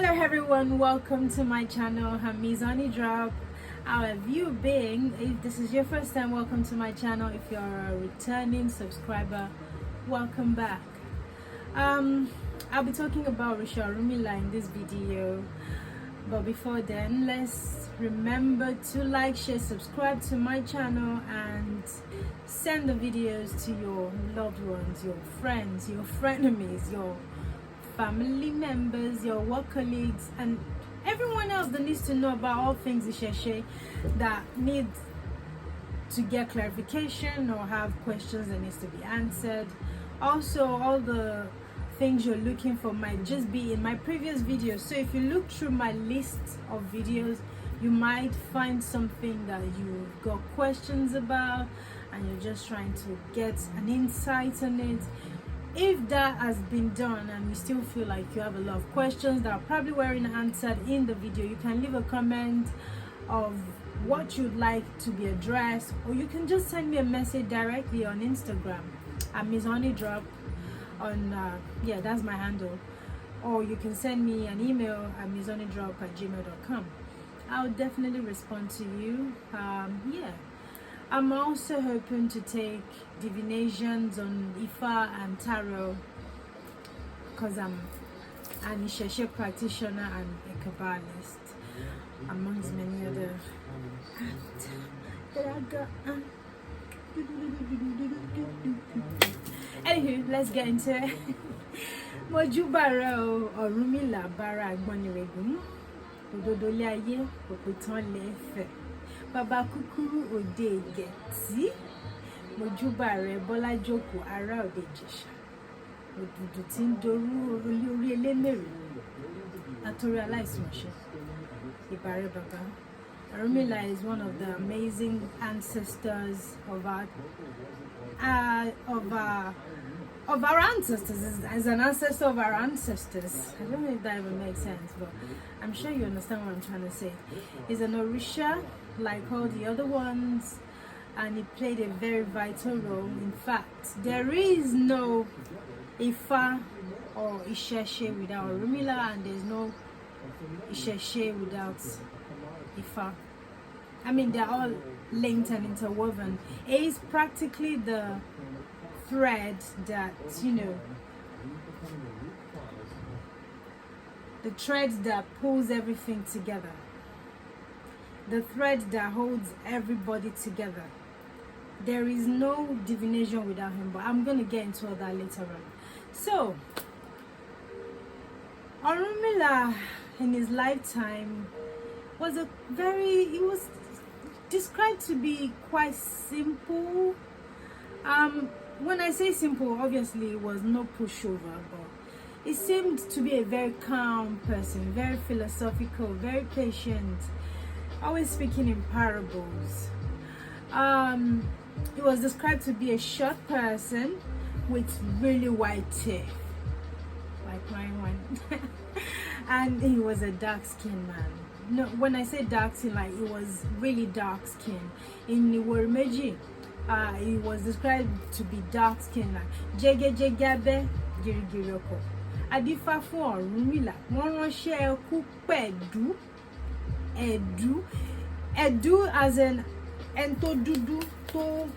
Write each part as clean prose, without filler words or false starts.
Hello everyone, welcome to my channel, Hamizani Drop. How have you been? If this is your first time, welcome to my channel. If you're a returning subscriber, welcome back. I'll be talking about Orisa Orunmila in this video, but before then, let's remember to like, share, subscribe to my channel and send the videos to your loved ones, your friends, your frenemies, your family members, your work colleagues, and everyone else that needs to know about all things Isheshe, that needs to get clarification or have questions that needs to be answered. Also, all the things you're looking for might just be in my previous videos, so if you look through my list of videos, you might find something that you've got questions about and you're just trying to get an insight on it. If that has been done and you still feel like you have a lot of questions that probably weren't answered in the video, you can leave a comment of what you'd like to be addressed, or you can just send me a message directly on Instagram at Hamizani Drop on that's my handle, or you can send me an email at hamizanidrop@gmail.com. I'll definitely respond to you. I'm also hoping to take divinations on Ifa and Tarot because I'm an Isheshe practitioner and a Kabbalist, amongst many other. Anywho, let's get into it. Orisa Orunmila Barami Agboniregun. Ododole aye, òpìtàn lẹ́fẹ̀. Bàbá kúkúrú òde Ìgẹ̀tì. Mojúbà rẹ̀ Bọ́lá jókòó ará òde Ìjẹ̀ṣà. Òdùdù tí ń dorú orí elémèrè. Àtòrí aláìsàn ọ̀ṣẹ́. Ìbà rẹ̀ bàbá. Orunmila is one of the amazing ancestors of our ancestors. As an ancestor of our ancestors. I don't know if that even makes sense, but I'm sure you understand what I'm trying to say. He's an Orisha like all the other ones, and he played a very vital role. In fact, there is no Ifa or Isheshe without Orunmila, and there's no Isheshe without Ifa. I mean, they're all linked and interwoven. It is practically the thread that, the thread that pulls everything together, the thread that holds everybody together. There is no divination without him, but I'm going to get into all that later on. So, Orunmila in his lifetime was he was described to be quite simple. When I say simple, obviously it was no pushover, but he seemed to be a very calm person, very philosophical, very patient, always speaking in parables. He was described to be a short person with really white teeth, like my one. And he was a dark-skinned man. No, when I say dark skin, like he was really dark skinned. In Iworimeji, he was described to be dark skinned, like jege jegabe girigirioko. Adifa fún Orunmila, wọ́n ránṣẹ́ ẹkú pẹ̀dú, ẹ̀dú as an ento dúdú tó,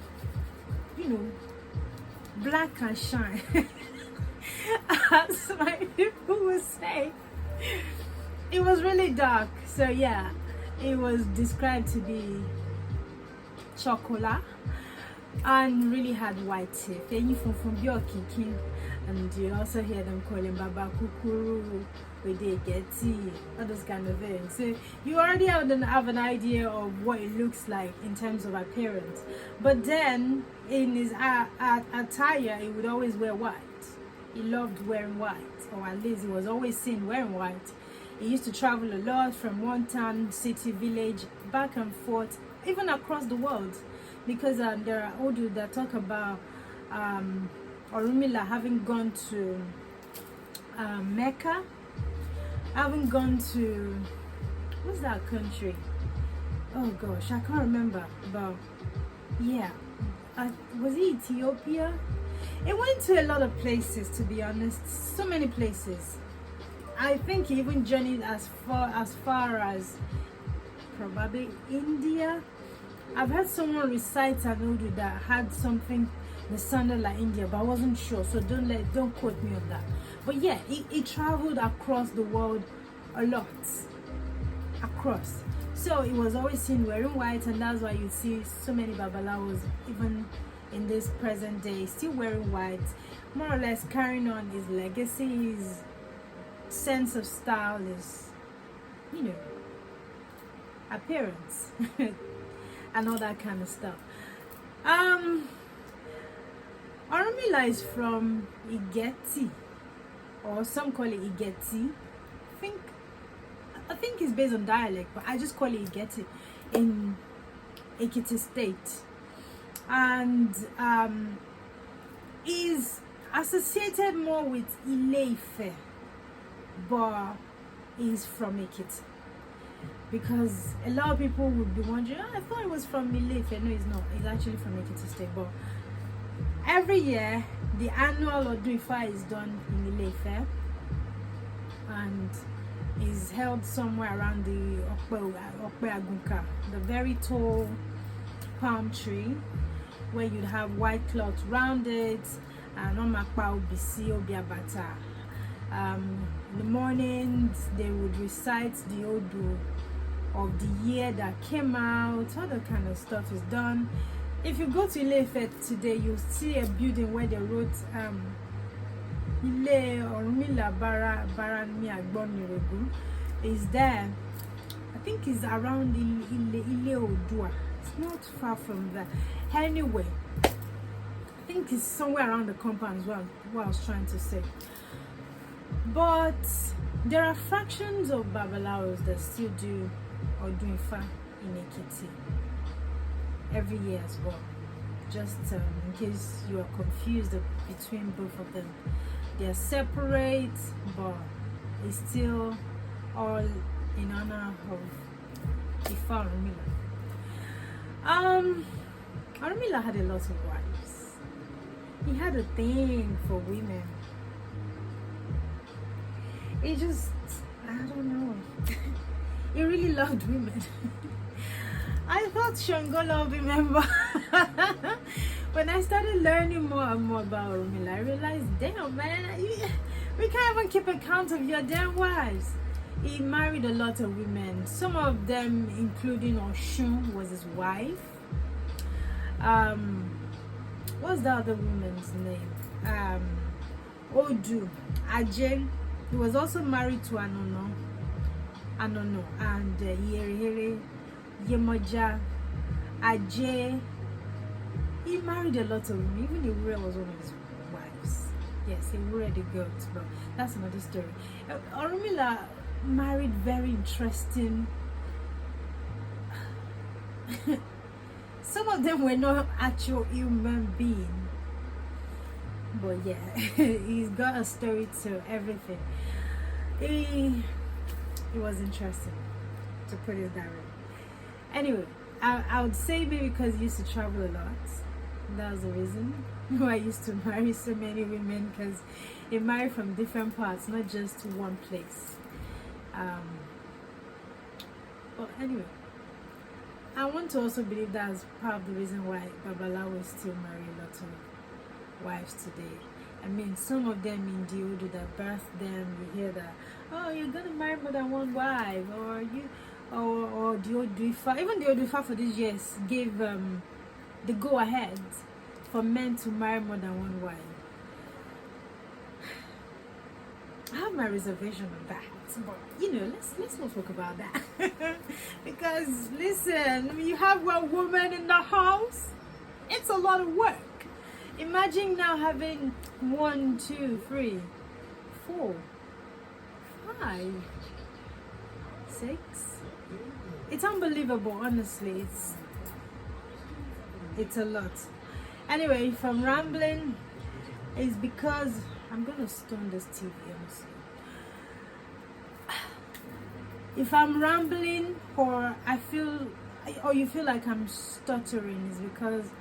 black and shine, as my people would say. It was really dark, so yeah, it was described to be chocolate and really had white teeth. And you also hear them calling Baba Kukuru, Ode Geti, all those kind of things. So you already have an idea of what it looks like in terms of appearance. But then in his attire, he would always wear white. He loved wearing white, or at least he was always seen wearing white. He used to travel a lot from one town, city, village, back and forth, even across the world, because there are Odu that talk about Orunmila having gone to Mecca, having gone to, what's that country? Oh gosh, I can't remember, but yeah, was it Ethiopia? It went to a lot of places, to be honest, so many places. I think he even journeyed as far as probably India. I've had someone recite an Urdu that had something that sounded like India, but I wasn't sure, so don't quote me on that. But yeah, he traveled across the world a lot, across. So he was always seen wearing white, and that's why you see so many babalawos, even in this present day, still wearing white, more or less carrying on his legacy, his sense of style, his, you know, appearance, and all that kind of stuff. Orunmila is from Igeti, or some call it Igeti. I think it's based on dialect, but I just call it Igeti, in Ekiti State, and is associated more with Ile-Ife, but is from Ekiti, because a lot of people would be wondering, I thought it was from Ile-Ife. No, it's not. It's actually from Ekiti State. But every year the annual Oduifa is done in Ile-Ife, and is held somewhere around the Okpe Agunka, the very tall palm tree, where you'd have white cloth round it, and Omakpa Obisi Obiabata. In the mornings they would recite the Odu of the year that came out. All that kind of stuff is done. If you go to Ile-Ife today, you'll see a building where they wrote Orisa Orunmila Barami Agboniregun is there. I think it's around Ile Odua. It's not far from there. Anyway, I think it's somewhere around the compound as well, what I was trying to say. But there are fractions of babalawos that still do Oduifa in Ekiti every year as well. Just in case you are confused between both of them, they are separate, but it's still all in honor of Ifa Orunmila. Orunmila had a lot of wives. He had a thing for women. He just, I don't know. He really loved women. I thought Shango loved him, remember? When I started learning more and more about Orunmila, I realized, damn man, we can't even keep account of your damn wives. He married a lot of women, some of them including Oshun was his wife. What's the other woman's name? Odu, Ajay. He was also married to Anono, and Yerehere, Yemoja, Ajay. He married a lot of women. Even Ewure was one of his wives. Yes, Ewure the goat, but that's another story. Orunmila married very interesting. Some of them were not actual human beings. But yeah, he's got a story to everything. It was interesting, to put it that way. Anyway, I would say maybe because he used to travel a lot. That was the reason why I used to marry so many women, because he married from different parts, not just one place. But anyway, I want to also believe that's part of the reason why Babalawo still marry a lot of wives today. I mean, some of them in the Odu that birthed them, you hear that, oh, you're gonna marry more than one wife, or you, or the Oduifa, even the Oduifa for these years gave the go ahead for men to marry more than one wife. I have my reservation on that, but you know, let's not talk about that. Because listen, when you have one woman in the house, it's a lot of work. Imagine now having 1, 2, 3, 4, 5, 6. It's unbelievable, honestly. It's a lot. Anyway, if I'm rambling, it's because I'm gonna stone this TV, honestly. If I'm rambling, or you feel like I'm stuttering, it's because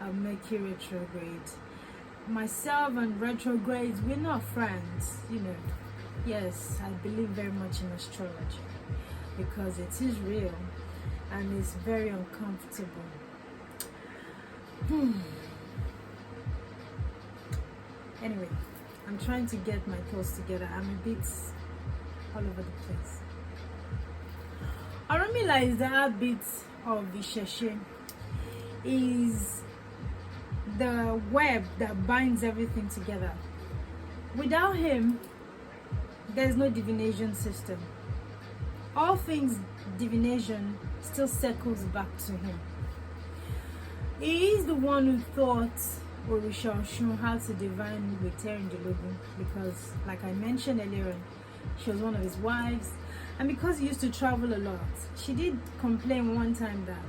of Mercury retrograde. Myself and retrogrades, we're not friends, you know. Yes, I believe very much in astrology because it is real and it's very uncomfortable. Anyway, I'm trying to get my thoughts together. I'm a bit all over the place. Orunmila is the heartbeat of Isheshe. Is the web that binds everything together. Without him, there's no divination system. All things divination still circles back to him. He is the one who taught Orisa Orunmila how to divine with Dilogun, because, like I mentioned earlier on, she was one of his wives, and because he used to travel a lot, she did complain one time that,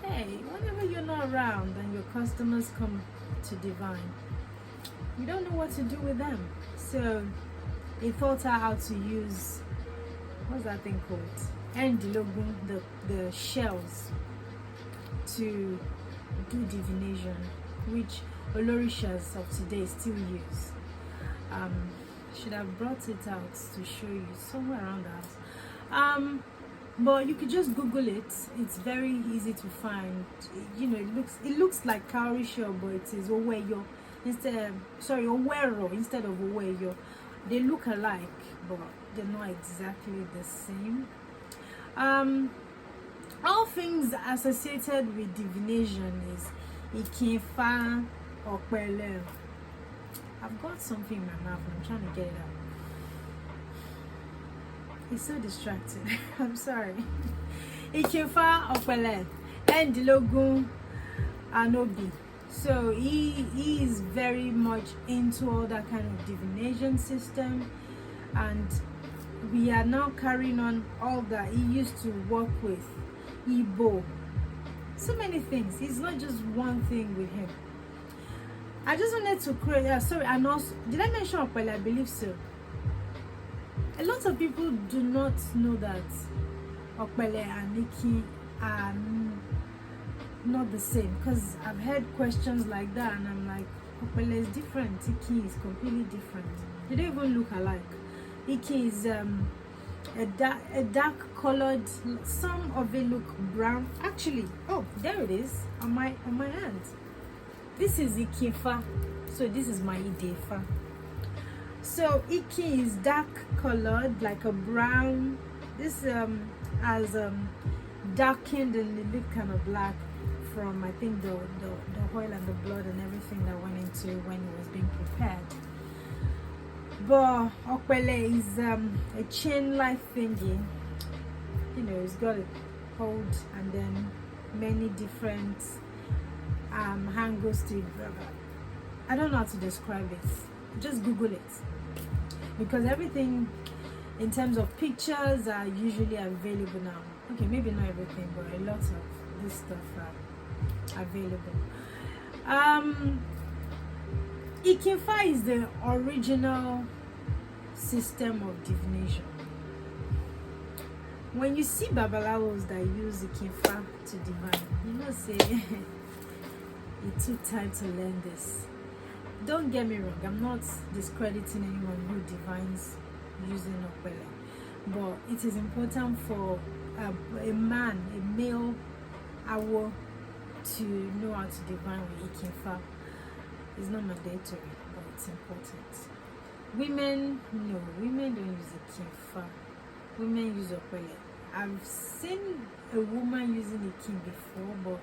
hey, whenever you're not around and your customers come to divine, you don't know what to do with them. So he taught her how to use, what's that thing called? Dilogun, the shells, to do divination, which Olorishas of today still use. Should have brought it out to show you somewhere around the house. But you could just Google it. It's very easy to find. You know, it looks like cowrie shell, but it is Oweyo Owero instead of Oweyo. They look alike, but they're not exactly the same. All things associated with divination is Ikinfa or Pele. I've got something in my mouth and I'm trying to get it out. It's so distracting. I'm sorry. Ikinfa or Pele and Dilogun Anobi. So he is very much into all that kind of divination system, and we are now carrying on all that he used to work with. Igbo, so many things. It's not just one thing with him. I just wanted to create and also, did I mention Opele? I believe so. A lot of people do not know that Opele and Nikki are not the same, because I've heard questions like that and I'm like, Opele is different, Iki is completely different. They don't even look alike. Iki is a dark colored, some of it look brown. Actually, oh, there it is on my hand. This is Ikifa, so this is my Idefa. So Iki is dark colored, like a brown. This has darkened and it looked kind of black from, I think, the oil and the blood and everything that went into when it was being prepared. But Opele is a chain-like thingy. You know, it's got a hold and then many different angles to it. I don't know how to describe it. Just Google it, because everything in terms of pictures are usually available now. Okay, maybe not everything, but a lot of this stuff are available. Ikinfa is the original system of divination. When you see babalawos that use Ikinfa to divine, you know, say it took time to learn this. Don't get me wrong, I'm not discrediting anyone who divines using Opele, but it is important for a man, a male Awo, to know how to divine with Ikinfa. It's not mandatory, but it's important. Women, no, women don't use Ikinfa. Women use Opele. I've seen a woman using Ikin before, but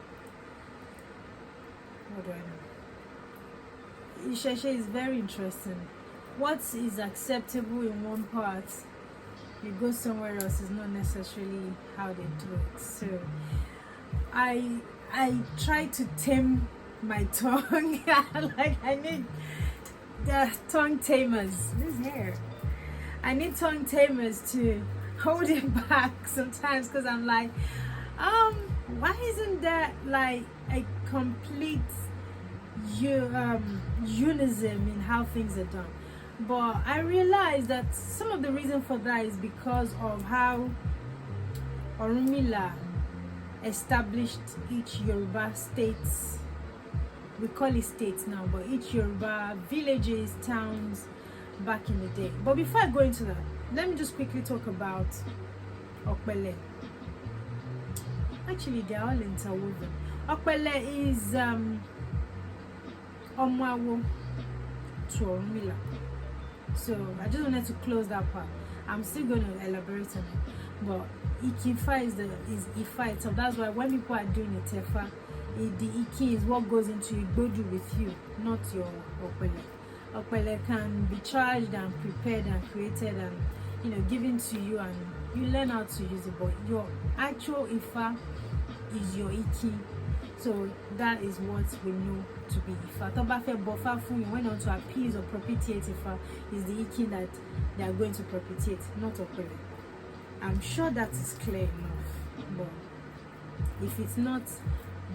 what do I know? Isheshe is very interesting. What is acceptable in one part, you go somewhere else, is not necessarily how they do it. So I try to tame my tongue. Like, I need the tongue tamers. This hair, I need tongue tamers to hold it back sometimes, because I'm like, why isn't that like a complete unison in how things are done? But I realized that some of the reason for that is because of how Orunmila established each Yoruba states. We call it states now, but each Yoruba villages, towns back in the day. But before I go into that, let me just quickly talk about Okpele. Actually, they are all interwoven. Okpele is Omwawo to Orunmila. So I just wanted to close that part. I'm still going to elaborate on it, but Ikifa is Ifa itself. That's why when people are doing a Tefa, the Iki is what goes into Igbodu with you, not your Okpele. Okpele can be charged and prepared and created and given to you, and you learn how to use it. But your actual Ifa is your Iki. So that is what we know to be Ifa. Tobafe Bofa Fun, you went on to appease or propitiate Ifa, is the Iki that they are going to propitiate, not Okpele. I'm sure that is clear enough. But if it's not,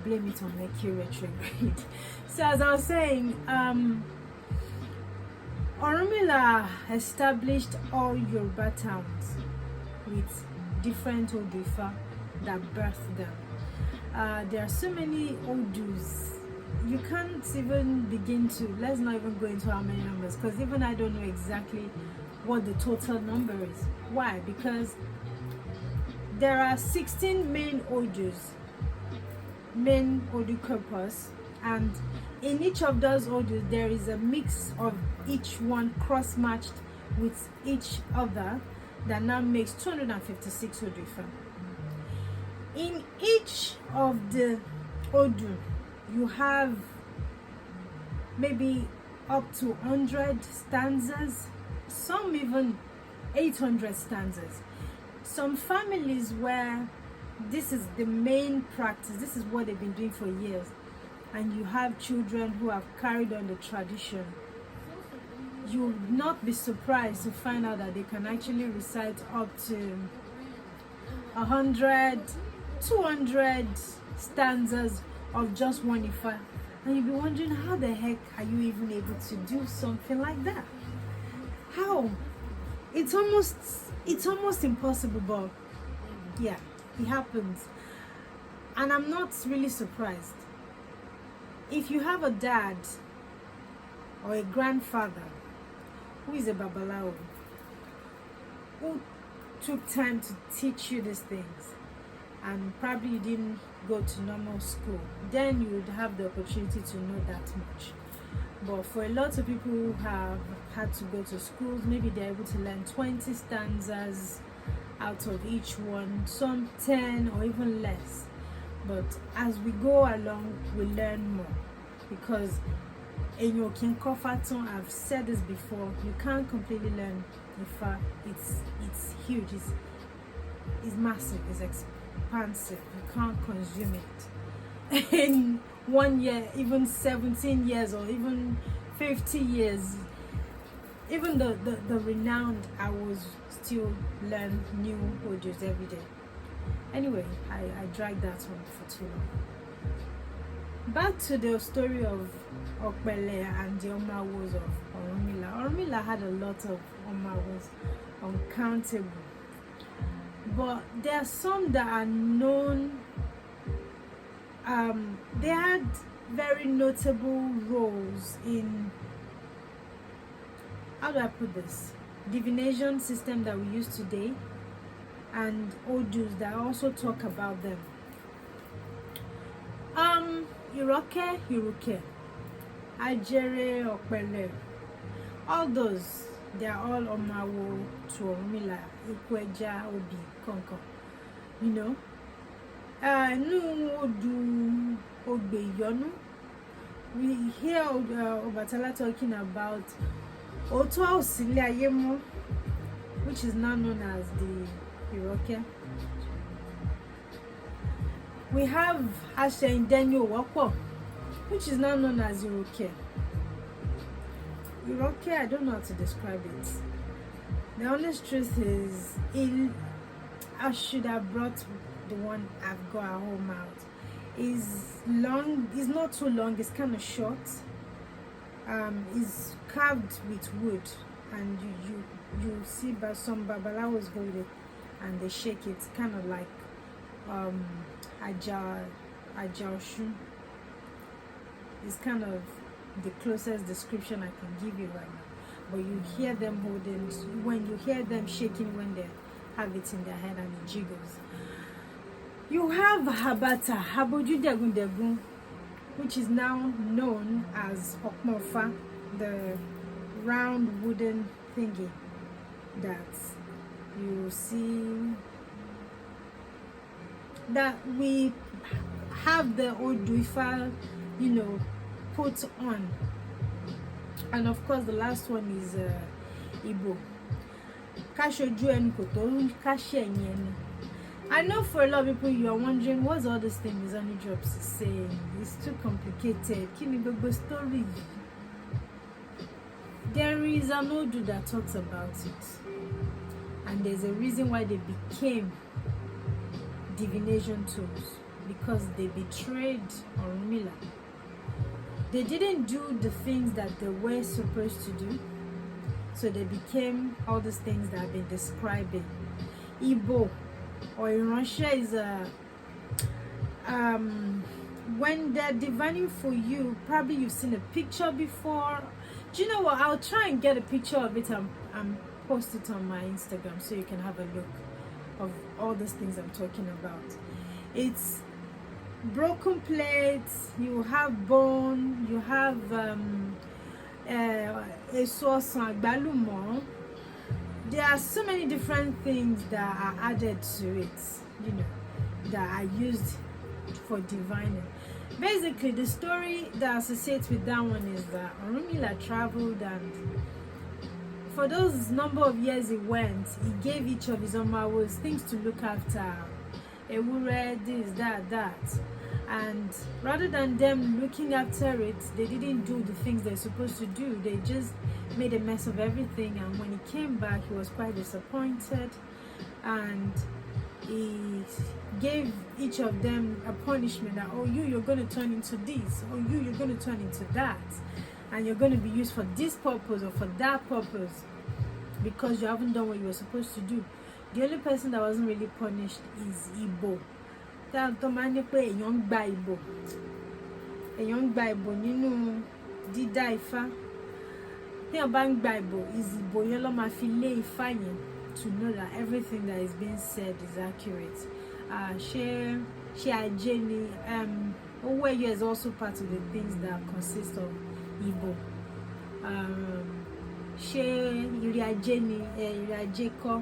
blame it on Mercury retrograde. So as I was saying, Orunmila established all Yoruba towns with different Oduifa that birthed them. There are so many Odus, you can't even begin to, let's not even go into how many numbers, because even I don't know exactly what the total number is. Why? Because there are 16 main Odus, main Odu corpus, and in each of those Odus there is a mix of each one cross-matched with each other that now makes 256 Oduifa. In each of the Odu, you have maybe up to 100 stanzas, some even 800 stanzas. Some families where this is the main practice, this is what they've been doing for years, and you have children who have carried on the tradition, you will not be surprised to find out that they can actually recite up to 100, 200 stanzas of just one Ifa, and you'll be wondering, how the heck are you even able to do something like that? How? It's almost impossible, but yeah, it happens. And I'm not really surprised. If you have a dad or a grandfather who is a Babalawo, who took time to teach you these things, and probably you didn't go to normal school, then you would have the opportunity to know that much. But for a lot of people who have had to go to schools, maybe they're able to learn 20 stanzas out of each one, some 10 or even less. But as we go along, we learn more, because in your Kinkofaton, I've said this before, you can't completely learn Ifa. It's huge, it's massive, it's expansive. You can't consume it in 1 year, even 17 years, or even 50 years. Even the renowned, I was still learn new audios every day. Anyway, I dragged that one for too long. Back to the story of Okpele and the Omawos of Orunmila. Orunmila had a lot of Omawos, uncountable. But there are some that are known. They had very notable roles in, how do I put this, divination system that we use today, and Odus that also talk about them. Iroke, Ajere, Okpele, all those, they are all Omawo to Orunmila, Ikweja, Obi, Konko. No Odu Ogbe. We hear Obatala talking about Oto Osile Ayemo, which is now known as the Iroke. We have Ashe Indenyo Wako, which is now known as Iroke. Iroke, I don't know how to describe it. The honest truth is, I should have brought the one I've got at home out. Is long, it's not too long, it's kind of short. It's carved with wood, and you see some babalawos hold it and they shake it, kind of like Ajaoshu. It's kind of the closest description I can give you right now. but you hear them holding, when you hear them shaking when they have it in their head and it jiggles. You have Habata, Habojudegundegun, which is now known as Okmofa, the round wooden thingy that you see, that we have the Oduifa, put on. And of course the last one is Igbo. I know for a lot of people you are wondering what's all this thing Mizani Drops is saying. It's too complicated. Story. There is an Odu that talks about it, and there's a reason why they became divination tools, because they betrayed Orunmila. They didn't do the things that they were supposed to do, so they became all these things that I've been describing. Igbo or in Russia is when they're divining for you, probably you've seen a picture before. Do you know what? I'll try and get a picture of it and post it on my Instagram so you can have a look of all these things I'm talking about. It's broken plates, you have bone, you have a sauce on agbalumo. There are so many different things that are added to it, that are used for divining. Basically, the story that associates with that one is that Orunmila traveled, and for those number of years he went, he gave each of his omawos things to look after. Ewure, this, that. And rather than them looking after it, they didn't do the things they're supposed to do. They just made a mess of everything, and when he came back, he was quite disappointed, and he gave each of them a punishment that, oh, you're going to turn into this, or you're going to turn into that, and you're going to be used for this purpose or for that purpose because you haven't done what you were supposed to do. The only person that wasn't really punished is Igbo. A young Bible nínú dídá Ifá. The bank Bible is Igbo yẹn ló máa fi lé Ifá yẹn to know that everything that is being said is accurate. Ṣé ajé ni, owó ẹyọ is also part of the things that consist of Igbo. Ṣé ire ajé ni, ire ajé kọ́,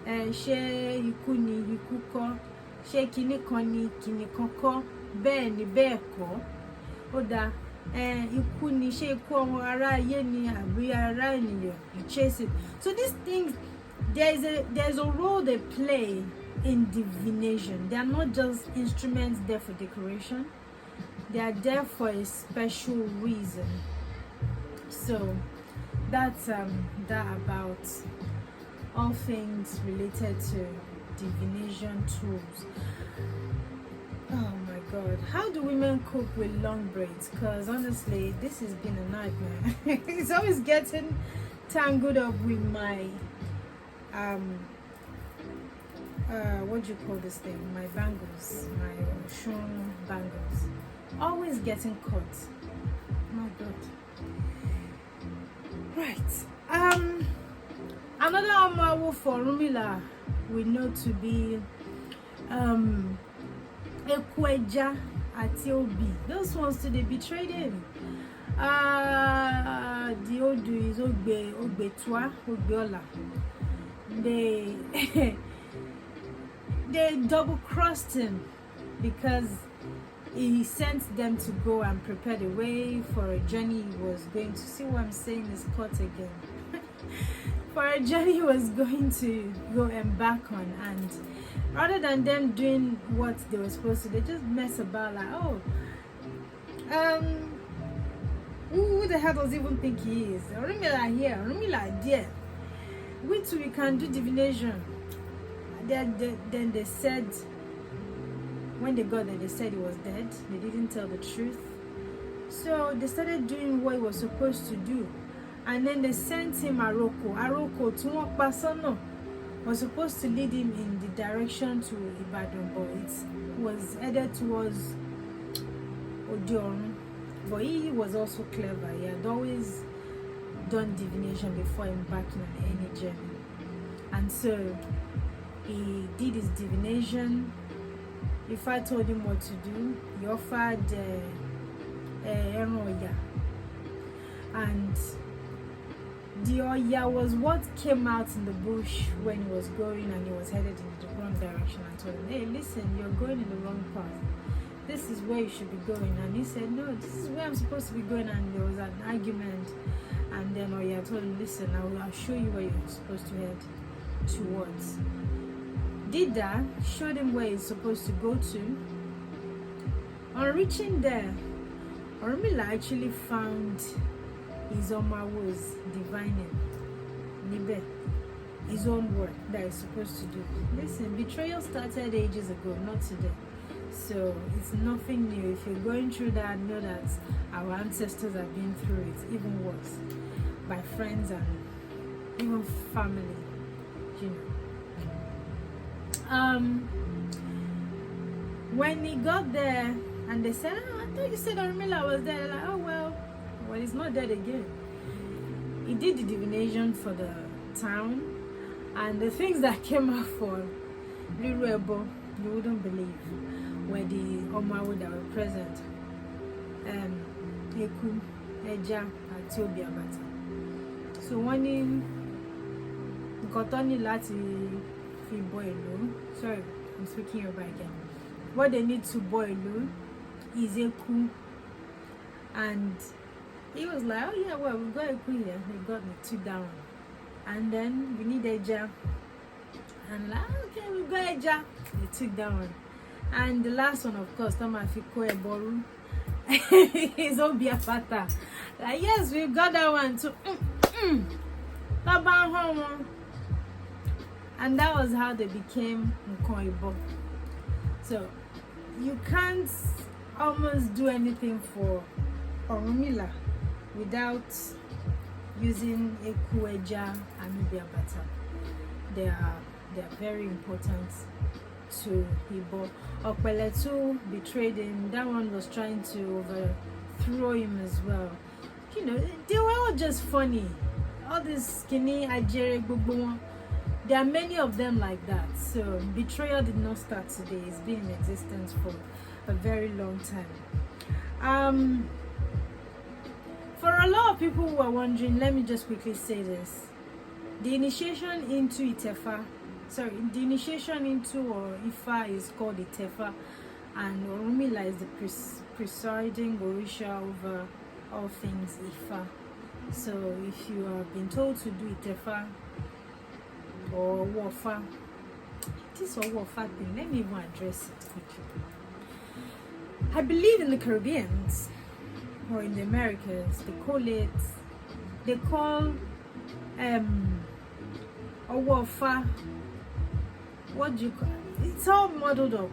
ṣé ikú ni, ikú kọ́, ṣé kinní kan ni, kinní kan kọ́, bẹ́ẹ̀ ni bẹ́ẹ̀ kọ́. Ó dáa, ikú ni, ṣé ikú ọmọ ará ayé ni àbí ará ènìyàn? You chase it. So these things, there's a role they play in divination. They are not just instruments there for decoration. They are there for a special reason. So that's that about all things related to divination tools. Oh my God, how do women cope with long braids? Because honestly, this has been a nightmare. It's always getting tangled up with my what do you call this thing? My bangles, my Oshun bangles, always getting caught. My God. Right. Another Amawo for Orunmila we know to be Ekweja ati Obi. Those ones too, they betrayed him. The Odu is Ogbetua, Ogbeola. They double crossed him because he sent them to go and prepare the way for a journey he was going to. See what I'm saying is caught again. For a journey he was going to go embark on, and rather than them doing what they were supposed to, they just mess about like, oh, who the hell does he even think he is? Orunmila here, Orunmila there. We too, we can do divination. Then they said, when they got there, they said he was dead. They didn't tell the truth. So they started doing what he was supposed to do. And then they sent him Aroko. Aroko, Tuwakbasono, was supposed to lead him in the direction to Ibadan, but it was headed towards Odiorun. But he was also clever. He had always done divination before embarking on any journey. And so he did his divination. Ifa told him what to do. He offered Oya, and the Oya was what came out in the bush when he was going, and he was headed in the wrong direction, and told him, hey, listen, you're going in the wrong path. This is where you should be going. And he said, no, this is where I'm supposed to be going. And there was an argument, and then Oya told him, listen, I'll show you where you're supposed to head towards. Did that, showed him where he's supposed to go to. On reaching there, Orunmila actually found his Oma was divining Nibe, his own work that he's supposed to do. Listen, betrayal started ages ago, not today. So it's nothing new. If you're going through that, know that our ancestors have been through it, even worse, by friends and even family, you know. When he got there and they said, oh, I thought you said Orunmila was there. They're like, oh well, he's not dead again. He did the divination for the town, and the things that came out for Riruebo, you wouldn't believe, were the Omawo that were present. Eku, Eja, àti Obiabata. So one in Kotoni Lati fi boil. Sorry, I'm speaking Yoruba again. What they need to boil is Eku, and he was like, oh yeah, well, we've got Eku here. They got me 2 down, and then we need Eja, and like, okay, we've got Eja. They took that one, and the last one, of course, Tamafiko Eboru is Obiafata. Like, yes, we've got that one too. And that was how they became Nkoibo. So you can't almost do anything for Orunmila without using Eku, Eja, and Obiabata. They are very important to Ibo. Okpeletu betrayed him. That one was trying to overthrow him as well. You know, they were all just funny. All this skinny Ajere Gbogbo. There are many of them like that. So betrayal did not start today. It's been in existence for a very long time. For a lot of people who are wondering, let me just quickly say this. The initiation into Itefa, the initiation into Ifa is called Itefa, and Orunmila is the presiding Orisha over all things Ifa. So if you have been told to do Itefa or Wofa, this or Wofa thing, let me even address it quickly. I believe in the Caribbean or in the Americas, they call Wofa, what do you call it? It's all muddled up.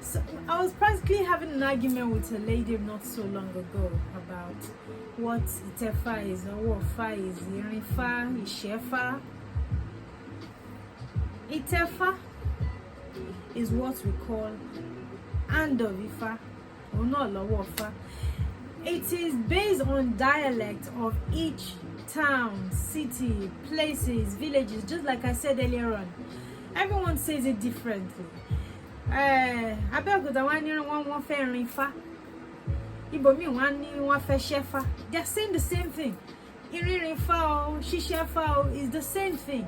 So I was practically having an argument with a lady not so long ago about what Itefa is or Wofa is, Irinfa, Ishefa. Itefa is what we call Hand of Ifa, or not Wofa. It is based on dialect of each town, city, places, villages, just like I said earlier on. Everyone says it differently. They're saying the same thing. Is the same thing.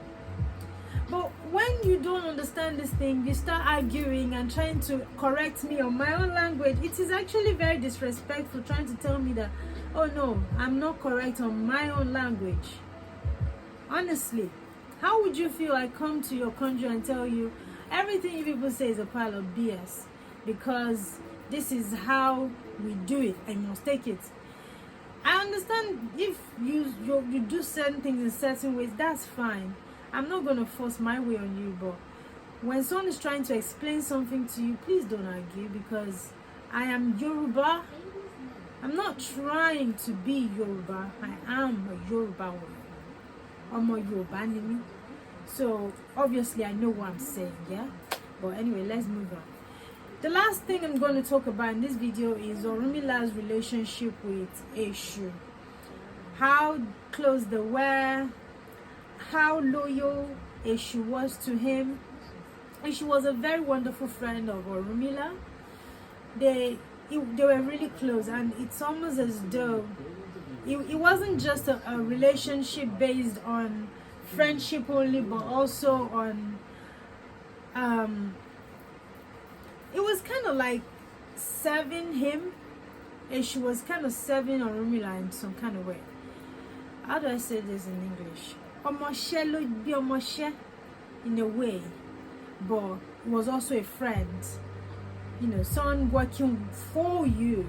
But when you don't understand this thing, you start arguing and trying to correct me on my own language. It is actually very disrespectful trying to tell me that, oh no, I'm not correct on my own language. Honestly, how would you feel I come to your country and tell you everything you people say is a pile of BS because this is how we do it, I must take it. I understand if you do certain things in certain ways, that's fine. I'm not going to force my way on you, but when someone is trying to explain something to you, please don't argue, because I am Yoruba. I'm not trying to be Yoruba. I am a Yoruba woman. I'm a Yoruba name. So obviously I know what I'm saying, yeah? But anyway, let's move on. The last thing I'm going to talk about in this video is Orunmila's relationship with Eshu. how close they were, how loyal Eshu was to him. Eshu was a very wonderful friend of Orunmila. They were really close, and it's almost as though it wasn't just a relationship based on friendship only, but also on it was kind of like serving him, and she was kind of serving Orunmila in some kind of way. How do I say this in English? In a way, but it was also a friend. You know, someone working for you,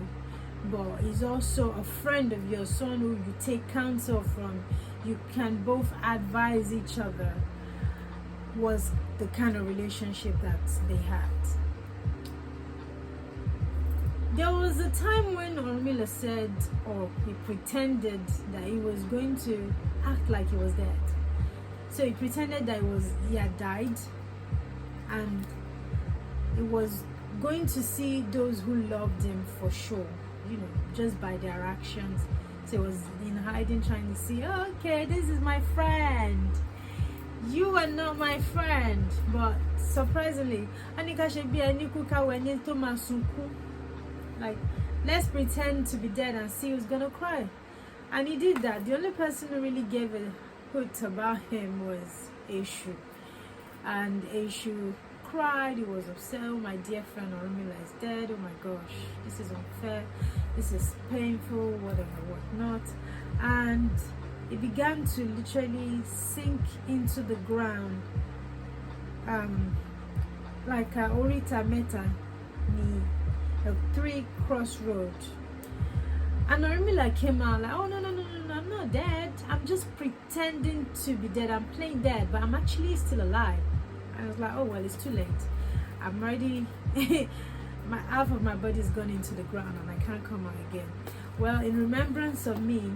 but he's also a friend of yours, someone who you take counsel from. You can both advise each other. Was the kind of relationship that they had. There was a time when Orunmila said, or he pretended that he was going to act like he was dead. So he pretended that he had died, and he was going to see those who loved him for sure, you know, just by their actions. So he was in hiding, trying to see, oh, okay, this is my friend. You are not my friend. But surprisingly, like, let's pretend to be dead and see who's gonna cry. And he did that. The only person who really gave a hoot about him was Eshu. And Eshu cried. He was upset. Oh, my dear friend Orunmila is dead. Oh my gosh, this is unfair, this is painful, whatever, whatnot. And it began to literally sink into the ground, like Orita Meta ni a 3 crossroad. And Orunmila came out like, oh no, I'm not dead, I'm just pretending to be dead, I'm playing dead, but I'm actually still alive. I was like, oh well, it's too late, I'm already half of my body is gone into the ground and I can't come out again. Well, in remembrance of me,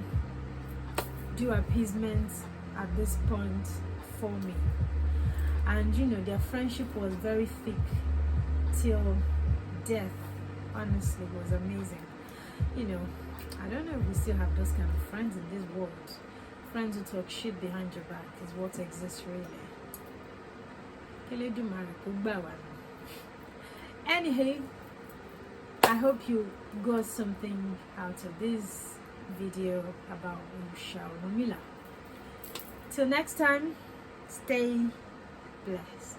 do appeasement at this point for me. And you know, their friendship was very thick till death. Honestly, it was amazing. You know, I don't know if we still have those kind of friends in this world. Friends who talk shit behind your back is what exists really. Anyway, I hope you got something out of this video about Orisa Orunmila. Till next time, stay blessed.